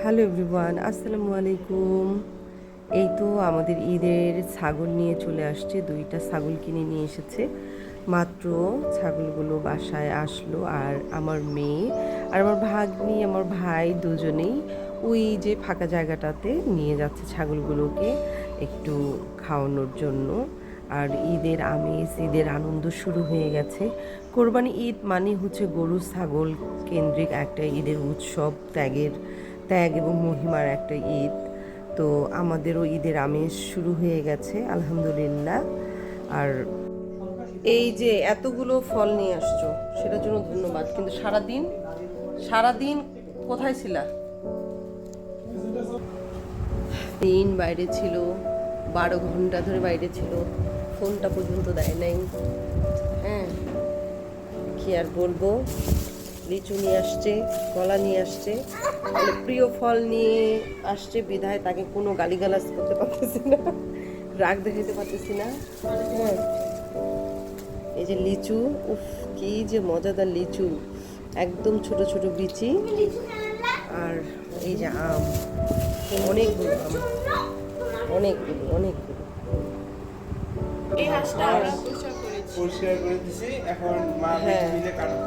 Hello everyone, আসসালামু আলাইকুম। এই তো আমাদের ঈদের ছাগল নিয়ে চলে আসছে। 2টা ছাগল কিনে নিয়ে এসেছে মাত্র। ছাগলগুলো বাসায় আসলো, আর আমার মেয়ে আর আমার ভাগ্নি, আমার ভাই দুজনেই ওই যে ফাঁকা জায়গাটাতে নিয়ে যাচ্ছে ছাগলগুলোকে একটু খাওয়ানোর জন্য। আর ঈদের আমেজ, ঈদের আনন্দ শুরু হয়ে গেছে। কোরবানি ঈদ মানে হচ্ছে গরু ছাগল কেন্দ্রিক একটা ঈদের উৎসব, ত্যাগ এবং মহিমার একটা ঈদ। তো আমাদেরও ঈদের আমেজ শুরু হয়ে গেছে আলহামদুলিল্লাহ। আর এই যে এতগুলো ফল নিয়ে আসছো সেটার জন্য ধন্যবাদ, কিন্তু সারাদিন সারাদিন কোথায় ছিলা? দিন বাইরে ছিল, 12 ঘন্টা ধরে বাইরে ছিল, ফোনটা পর্যন্ত দেয় নাই। হ্যাঁ, কি আর বলবো। লিচু নিয়ে আসছে, কলা নিয়ে আসছে, মানে প্রিয় ফল নিয়ে আসছে বিধায় তাকে কোনো গালিগালাজ করতে পারতেছি না, রাগ দেখাইতে পারতেছি না। হ্যাঁ, এই যে লিচু, উফ কি যে মজাদার লিচু, একদম ছোট ছোট বিচি। আর এই যে আম, অনেকগুলো আম, অনেকগুলো অনেকগুলো। এই হাঁসটা আমরা পরিষ্কার করে দিছি, এখন মা হ্যাঁ, মিলে কাটো।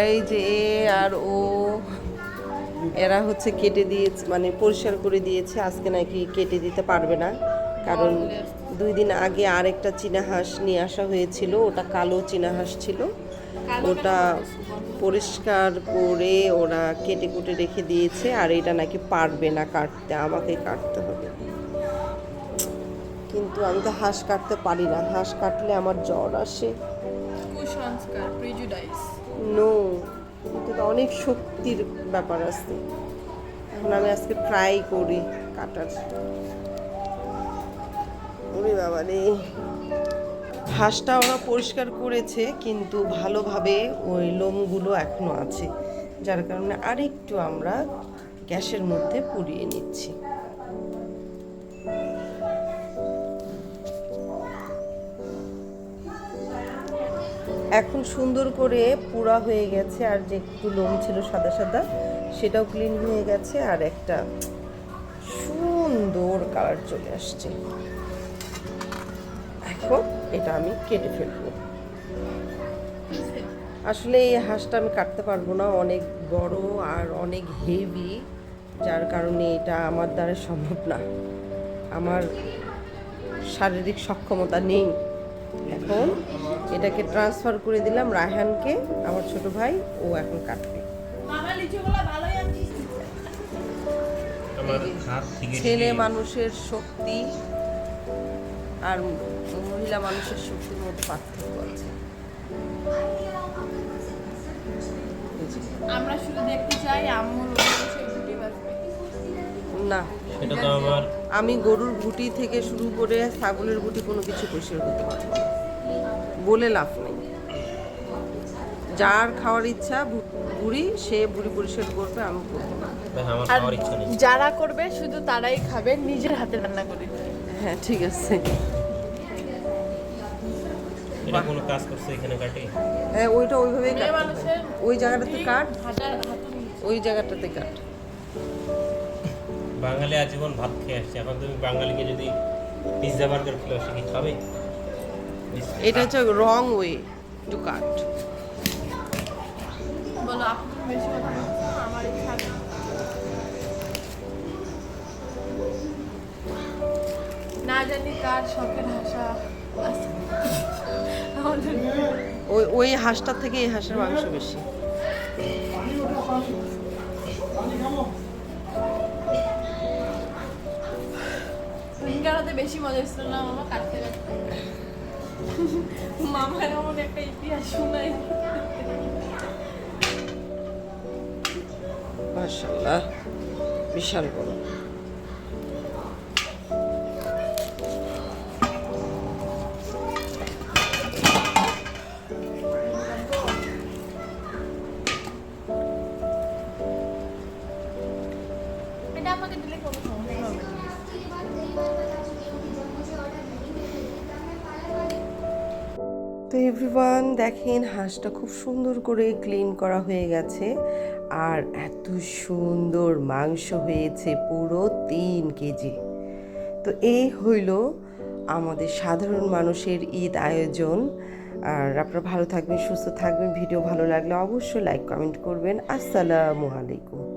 এই যে এ আর ও, এরা হচ্ছে কেটে দিয়েছে, মানে পরিষ্কার করে দিয়েছে। আজকে নাকি কেটে দিতে পারবে না, কারণ 2 দিন আগে আরেকটা চীনা হাঁস নিয়ে আসা হয়েছিল, ওটা কালো চীনা হাঁস ছিল। ওটা পরিষ্কার করে ওরা কেটে কুটে রেখে দিয়েছে, আর এটা নাকি পারবে না কাটতে, আমাকে কাটতে হবে। কিন্তু আমি তো হাঁস কাটতে পারি না, হাঁস কাটলে আমার জ্বর আসে। কুসংস্কার, প্রেজুডাইস। নো, কিন্তু এটা অনেক শক্তির ব্যাপার আছে। এখন আমি আজকে ট্রাই করি কাটার। ওরে বাবা রে, হাঁসটা ওরা পরিষ্কার করেছে, কিন্তু ভালোভাবে ওই লোমগুলো এখনো আছে, যার কারণে আরেকটু আমরা গ্যাসের মধ্যে পুড়িয়ে নিচ্ছি। এখন সুন্দর করে পুরা হয়ে গেছে, আর যে একটু লোম ছিল সাদা সাদা সেটাও ক্লিন হয়ে গেছে, আর একটা সুন্দর কালার চলে আসছে। এখন এটা আমি কেটে ফেলবো। আসলে এই হাঁসটা আমি কাটতে পারবো না, অনেক বড় আর অনেক হেভি, যার কারণে এটা আমার দ্বারা সম্ভব না, আমার শারীরিক সক্ষমতা নেই। এখন এটাকে ট্রান্সফার করে দিলাম রায়হানকে, আমার ছোট ভাই, ও এখন কাটবে। ছেলে মানুষের শক্তি আর মহিলা মানুষের শক্তির মধ্যে পার্থক্য আছে। আমরা শুধু দেখতে চাই আম্মুর সেই গুটি বাজবে না, এটা তো আবার আমি গরুর গুটি থেকে শুরু করে ছাগলের গুটি কোনো কিছু পরিষ্কার করতে পারবো না, বলে লাভ নেই। যার খাওয়ার ইচ্ছা বুড়ি, সে বুড়ি পরিষ্কার করবে, আমি করবো না। আমার আর খাওয়ার ইচ্ছা নেই। যারা করবে শুধু তারাই খাবে, নিজের হাতে রান্না করে। হ্যাঁ ঠিক আছে। এটা কোনো কাজ করছে এখানে কাটে? হ্যাঁ, ওইটা ওইভাবেই মেয়ে কাটতে হয়। মানুষের ওই জায়গাটাতে কাট, হাঁটার ওই জায়গাটাতে কাট। বাঙালি আজীবন ভাত খেয়ে আসছে, এখন তুমি বাঙালিকে যদি পিৎজা বার্গার খেলে সে কি খাবে? এটা হচ্ছে রং ওয়ে টু কাট। বলো, আপনি বেশি কথা বলছো, আমার ইচ্ছা নেই। না জানি কার শখের হাসা আছে আমাদের। ওই ওই হাঁসটার থেকে এই হাঁসের মাংস বেশি। সিঙ্গারাতে বেশি মজা ছিল না মামা, কাটতে কাটতে মামা এমন একটা ইতিহাস শোনাই। মাশাআল্লাহ, বিশাল বড়। এটা আমাকে দিলে কোনো সমস্যা হবে না। তো এভরিওয়ান দেখেন, হাঁসটা খুব সুন্দর করে ক্লিন করা হয়ে গেছে, আর এত সুন্দর মাংস হয়েছে, পুরো 3 কেজি। তো এই হইল আমাদের সাধারণ মানুষের ঈদ আয়োজন। আর আপনারা ভালো থাকবেন, সুস্থ থাকবেন। ভিডিও ভালো লাগলে অবশ্যই লাইক কমেন্ট করবেন। আসসালামু আলাইকুম।